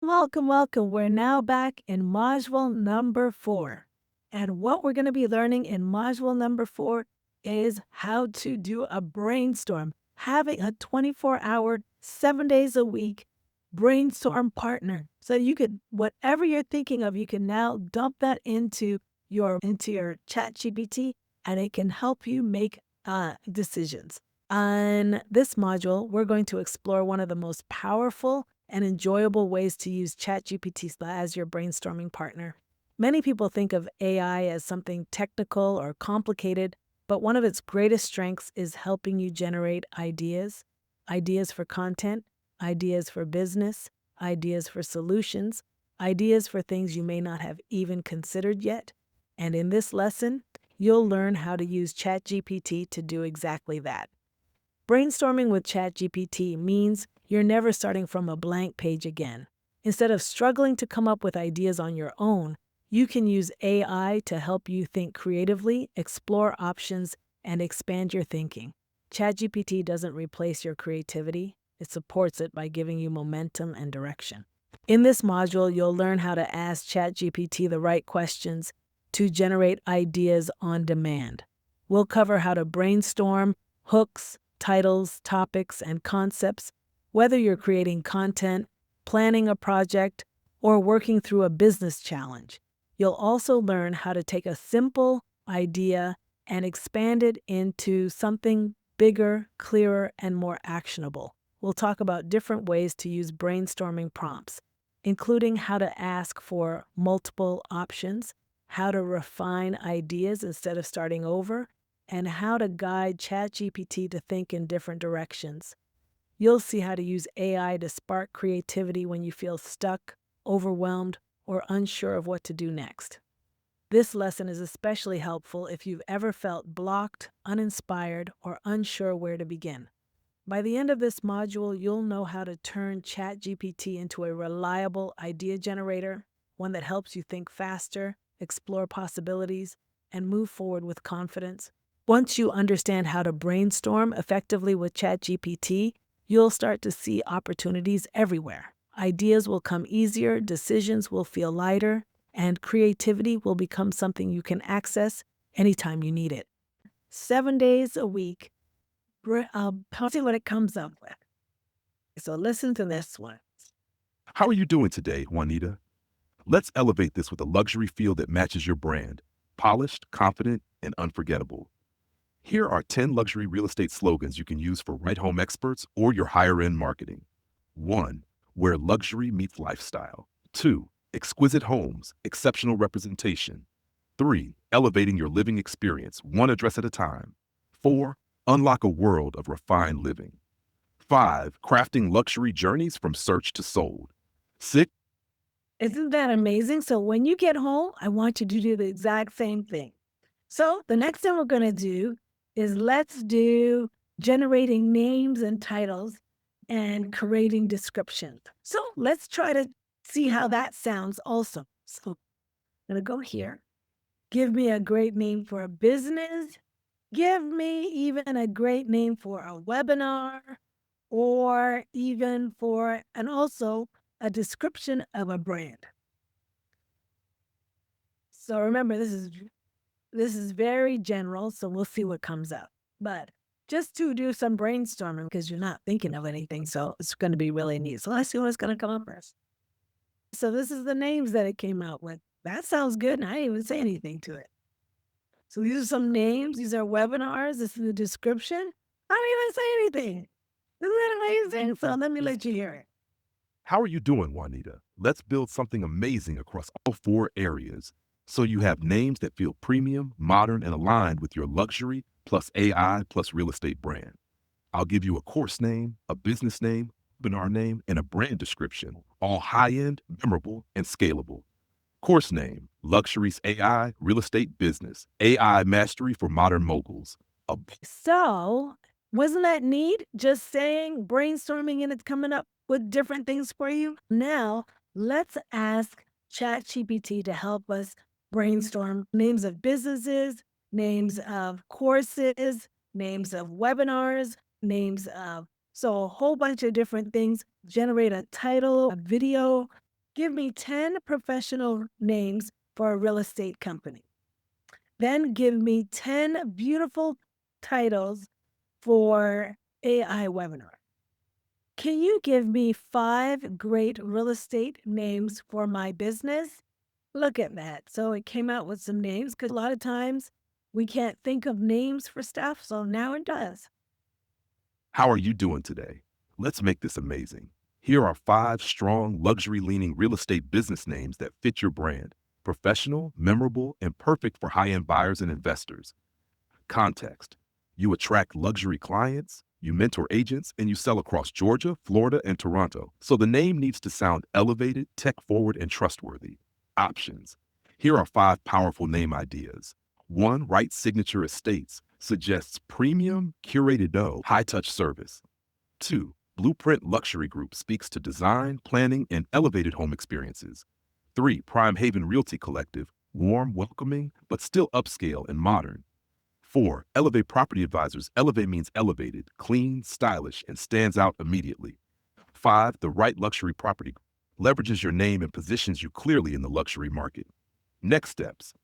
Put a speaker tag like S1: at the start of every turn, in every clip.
S1: Welcome, welcome. We're now back in module number 4. And what we're going to be learning in module number 4 is how to do a brainstorm, having a 24-hour, 7 days a week brainstorm partner. So you could, whatever you're thinking of, you can now dump that into your ChatGPT, and it can help you make decisions. On this module, we're going to explore one of the most powerful and enjoyable ways to use ChatGPT as your brainstorming partner. Many people think of AI as something technical or complicated, but one of its greatest strengths is helping you generate ideas for content, ideas for business, ideas for solutions, ideas for things you may not have even considered yet. And in this lesson, you'll learn how to use ChatGPT to do exactly that. Brainstorming with ChatGPT means you're never starting from a blank page again. Instead of struggling to come up with ideas on your own, you can use AI to help you think creatively, explore options, and expand your thinking. ChatGPT doesn't replace your creativity. It supports it by giving you momentum and direction. In this module, you'll learn how to ask ChatGPT the right questions to generate ideas on demand. We'll cover how to brainstorm, hooks, titles, topics, and concepts, whether you're creating content, planning a project, or working through a business challenge. You'll also learn how to take a simple idea and expand it into something bigger, clearer, and more actionable. We'll talk about different ways to use brainstorming prompts, including how to ask for multiple options, how to refine ideas instead of starting over, and how to guide ChatGPT to think in different directions. You'll see how to use AI to spark creativity when you feel stuck, overwhelmed, or unsure of what to do next. This lesson is especially helpful if you've ever felt blocked, uninspired, or unsure where to begin. By the end of this module, you'll know how to turn ChatGPT into a reliable idea generator, one that helps you think faster, explore possibilities, and move forward with confidence. Once you understand how to brainstorm effectively with ChatGPT, you'll start to see opportunities everywhere. Ideas will come easier, decisions will feel lighter, and creativity will become something you can access anytime you need it. 7 days a week, I'll see what it comes up with. So listen to this one.
S2: How are you doing today, Juanita? Let's elevate this with a luxury feel that matches your brand: polished, confident, and unforgettable. Here are 10 luxury real estate slogans you can use for right-home experts or your higher-end marketing. 1. Where luxury meets lifestyle. 2. Exquisite homes, exceptional representation. 3. Elevating your living experience, one address at a time. 4. Unlock a world of refined living. 5. Crafting luxury journeys from search to sold. 6.
S1: Isn't that amazing? So when you get home, I want you to do the exact same thing. So the next thing we're going to do is let's do generating names and titles and creating descriptions. So let's try to see how that sounds also. So I'm going to go here. Give me a great name for a business. Give me even a great name for a webinar, or even for, and also a description of a brand. So remember, this is very general, so we'll see what comes up. But just to do some brainstorming, because you're not thinking of anything, so it's going to be really neat. So let's see what's going to come up first. So this is the names that it came out with. That sounds good, and I didn't even say anything to it. So these are some names. These are webinars. This is the description. I didn't even say anything. Isn't that amazing? So let me let you hear it.
S2: How are you doing, Juanita? Let's build something amazing across all 4 areas, so you have names that feel premium, modern, and aligned with your luxury plus AI plus real estate brand. I'll give you a course name, a business name, webinar name, and a brand description, all high-end, memorable, and scalable. Course name: Luxuries AI, Real Estate Business, AI Mastery for Modern Moguls.
S1: So wasn't that neat? Just saying, brainstorming, and it's coming up with different things for you. Now let's ask ChatGPT to help us brainstorm names of businesses, names of courses, names of webinars, names of, so a whole bunch of different things. Generate a title, a video, Give me 10 professional names for a real estate company. Then give me 10 beautiful titles for AI webinar. Can you give me 5 great real estate names for my business? Look at that. So it came out with some names because a lot of times we can't think of names for stuff. So now it does.
S2: How are you doing today? Let's make this amazing. Here are 5 strong, luxury leaning real estate business names that fit your brand: professional, memorable, and perfect for high end buyers and investors. Context: you attract luxury clients, you mentor agents, and you sell across Georgia, Florida, and Toronto. So the name needs to sound elevated, tech forward, and trustworthy. Options: here are 5 powerful name ideas. 1. Wright Signature Estates suggests premium, curated, no, high touch service. 2. Blueprint Luxury Group speaks to design, planning, and elevated home experiences. 3. Prime Haven Realty Collective, warm, welcoming, but still upscale and modern. 4. Elevate Property Advisors. Elevate means elevated, clean, stylish, and stands out immediately. 5. The Right Luxury Property leverages your name and positions you clearly in the luxury market. Next steps.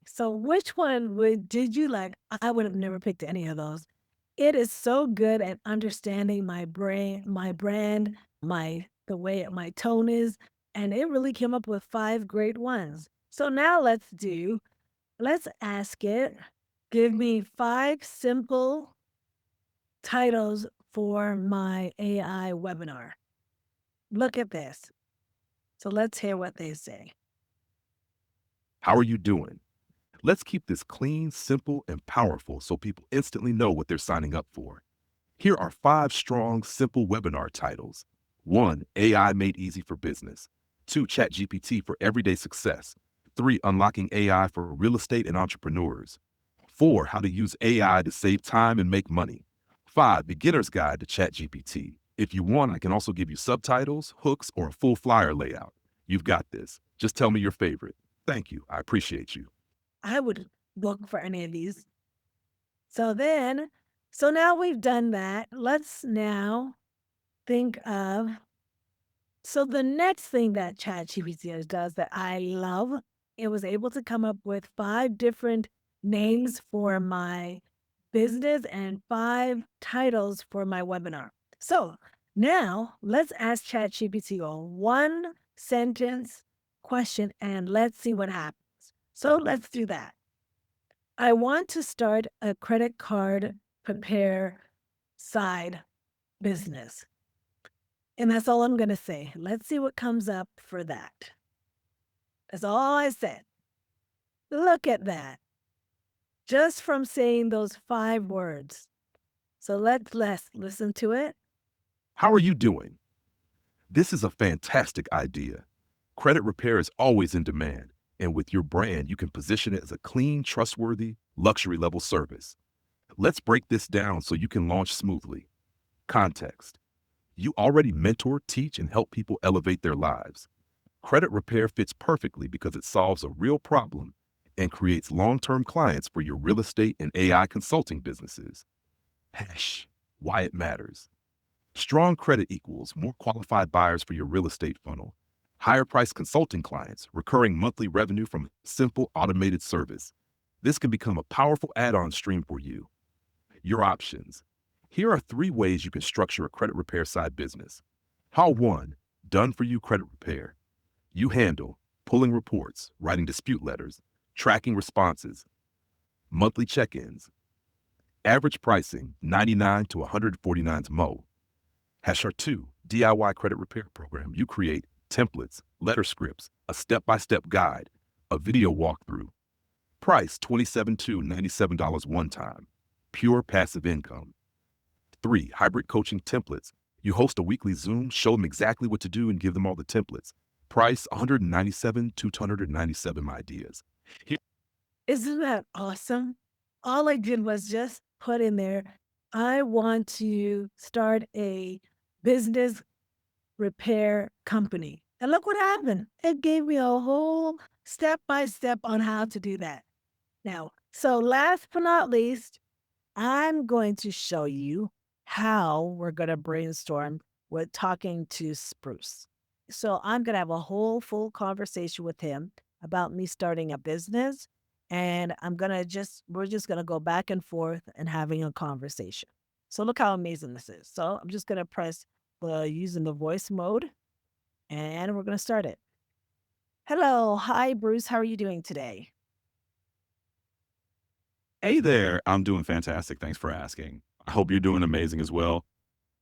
S1: So which one did you like? I would have never picked any of those. It is so good at understanding my brain, my brand, the way my tone is, and it really came up with 5 great ones. So now let's ask it, give me 5 simple titles for my AI webinar. Look at this. So let's hear what they say.
S2: How are you doing? Let's keep this clean, simple, and powerful so people instantly know what they're signing up for. Here are 5 strong, simple webinar titles. 1. AI Made Easy for Business. 2. ChatGPT for Everyday Success. 3. Unlocking AI for Real Estate and Entrepreneurs. 4. How to Use AI to Save Time and Make Money. 5. Beginner's Guide to ChatGPT. If you want, I can also give you subtitles, hooks, or a full flyer layout. You've got this. Just tell me your favorite. Thank you. I appreciate you.
S1: I would look for any of these. So now we've done that. Let's now think of so the next thing that ChatGPT does that I love, it was able to come up with 5 different names for my business and 5 titles for my webinar. So now let's ask ChatGPT a one sentence question and let's see what happens. So let's do that. I want to start a credit card prepare side business. And that's all I'm going to say. Let's see what comes up for that. That's all I said. Look at that. Just from saying those 5 words. So let's listen to it.
S2: How are you doing? This is a fantastic idea. Credit repair is always in demand, and with your brand, you can position it as a clean, trustworthy, luxury level service. Let's break this down so you can launch smoothly. Context: you already mentor, teach, and help people elevate their lives. Credit repair fits perfectly because it solves a real problem and creates long term clients for your real estate and AI consulting businesses. Hash, why it matters. Strong credit equals more qualified buyers for your real estate funnel, higher price consulting clients, recurring monthly revenue from simple automated service. This can become a powerful add on stream for you. Your options. Here are 3 ways you can structure a credit repair side business. How 1. Done for you credit repair. You handle pulling reports, writing dispute letters, tracking responses, monthly check ins. Average pricing 99 to 149 Mo. Hasher 2, DIY credit repair program. You create templates, letter scripts, a step by step guide, a video walkthrough. Price $27 to $97 one time. Pure passive income. 3. Hybrid coaching templates. You host a weekly Zoom, show them exactly what to do, and give them all the templates. Price $197 to $297 ideas. Here,
S1: Isn't that awesome? All I did was just put in there, I want to start a business repair company. And look what happened. It gave me a whole step by step on how to do that. Now, so last but not least, I'm going to show you how we're going to brainstorm with talking to Spruce. So I'm going to have a whole full conversation with him about me starting a business. And we're just going to go back and forth and having a conversation. So look how amazing this is. So I'm just going to press using the voice mode and we're going to start it. Hello. Hi, Bruce. How are you doing today?
S2: Hey there, I'm doing fantastic. Thanks for asking. I hope you're doing amazing as well.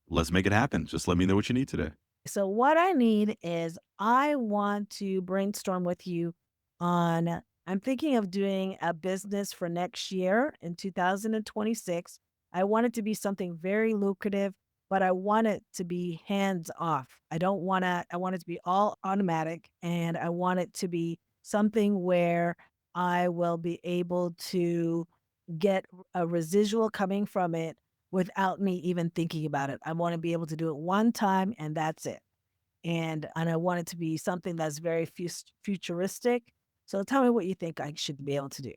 S2: Let's make it happen. Just let me know what you need today.
S1: So what I need is I want to brainstorm with you on I'm thinking of doing a business for next year in 2026. I want it to be something very lucrative, but I want it to be hands off. I want it to be all automatic and I want it to be something where I will be able to get a residual coming from it without me even thinking about it. I want to be able to do it one time and that's it. And I want it to be something that's very futuristic. So tell me what you think I should be able to do.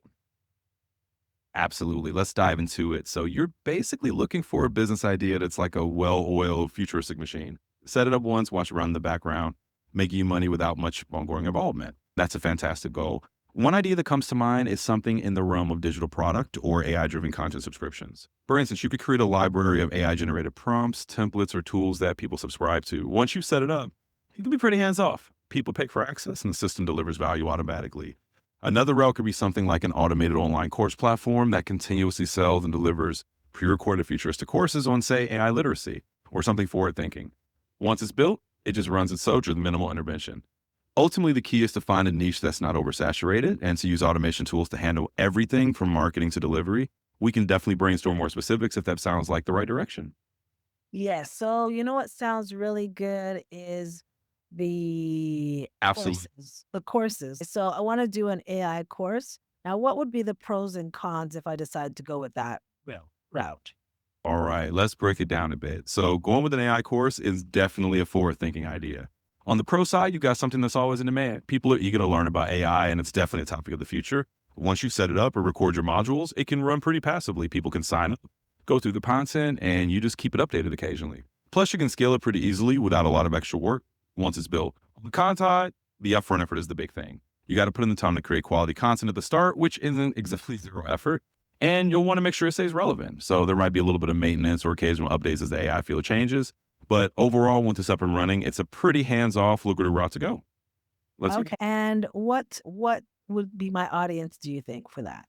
S2: Absolutely. Let's dive into it. So, you're basically looking for a business idea that's like a well oiled futuristic machine. Set it up once, watch it run in the background, making you money without much ongoing involvement. That's a fantastic goal. One idea that comes to mind is something in the realm of digital product or AI driven content subscriptions. For instance, you could create a library of AI generated prompts, templates, or tools that people subscribe to. Once you set it up, it can be pretty hands off. People pay for access and the system delivers value automatically. Another route could be something like an automated online course platform that continuously sells and delivers pre-recorded futuristic courses on, say, AI literacy or something forward thinking. Once it's built, it just runs itself with minimal intervention. Ultimately, the key is to find a niche that's not oversaturated and to use automation tools to handle everything from marketing to delivery. We can definitely brainstorm more specifics if that sounds like the right direction.
S1: Yes. So you know what sounds really good is the
S2: Absolutely.
S1: courses. The courses. So I want to do an AI course. Now, what would be the pros and cons if I decide to go with that route?
S2: All right, let's break it down a bit. So, going with an AI course is definitely a forward thinking idea. On the pro side, you got something that's always in demand. People are eager to learn about AI, and it's definitely a topic of the future. Once you set it up or record your modules, it can run pretty passively. People can sign up, go through the content, and you just keep it updated occasionally. Plus, you can scale it pretty easily without a lot of extra work once it's built. On the con side, the upfront effort is the big thing. You got to put in the time to create quality content at the start, which isn't exactly zero effort, and you'll want to make sure it stays relevant. So there might be a little bit of maintenance or occasional updates as the AI field changes. But overall, once it's up and running, it's a pretty hands-off, lucrative route to go. Let's
S1: Okay. And what would be my audience, do you think, for that?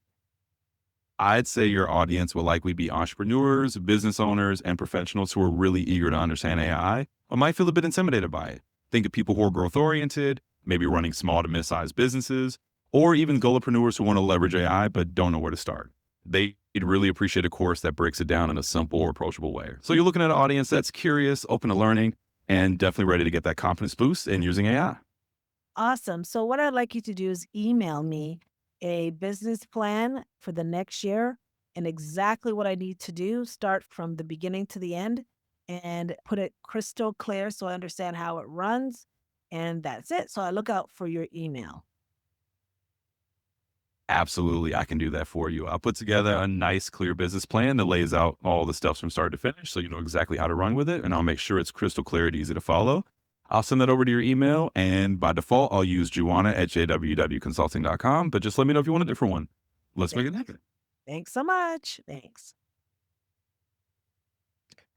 S2: I'd say your audience will likely be entrepreneurs, business owners, and professionals who are really eager to understand AI, but might feel a bit intimidated by it. Think of people who are growth oriented, maybe running small to mid-sized businesses, or even solopreneurs who want to leverage AI but don't know where to start. They'd really appreciate a course that breaks it down in a simple or approachable way. So you're looking at an audience that's curious, open to learning, and definitely ready to get that confidence boost in using AI.
S1: Awesome. So what I'd like you to do is email me a business plan for the next year and exactly what I need to do, start from the beginning to the end and put it crystal clear so I understand how it runs. And that's it. So I look out for your email.
S2: Absolutely, I can do that for you. I'll put together a nice, clear business plan that lays out all the steps from start to finish so you know exactly how to run with it. And I'll make sure it's crystal clear and easy to follow. I'll send that over to your email. And by default, I'll use Juana at JWEW but just let me know if you want a different one. Let's make
S1: Thank-
S2: it happen.
S1: Thanks so much. Thanks.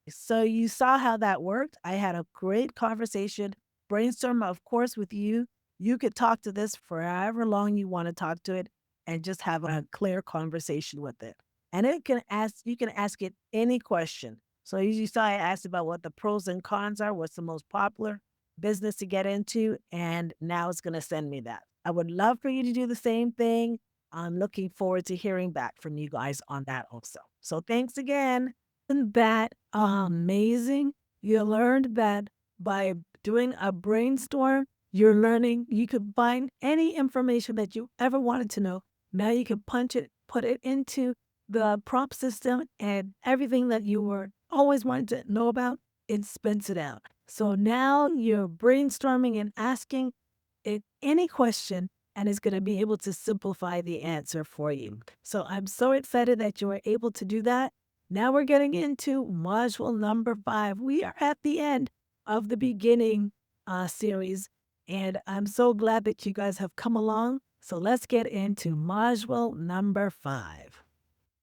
S1: So you saw how that worked. I had a great conversation, brainstorm, of course, with you. You could talk to this for however long you want to talk to it and just have a clear conversation with it. And you can ask it any question. So as you saw, I asked about what the pros and cons are, what's the most popular business to get into, and now it's going to send me that. I would love for you to do the same thing. I'm looking forward to hearing back from you guys on that also. So thanks again. Isn't that amazing? You learned that by doing a brainstorm, you're learning, you could find any information that you ever wanted to know. Now you can punch it, put it into the prompt system, and everything that you were always wanted to know about, it spits it out. So now you're brainstorming and asking it any question, and it's going to be able to simplify the answer for you. So I'm so excited that you were able to do that. Now we're getting into module number 5. We are at the end of the beginning series. And I'm so glad that you guys have come along. So let's get into module number 5.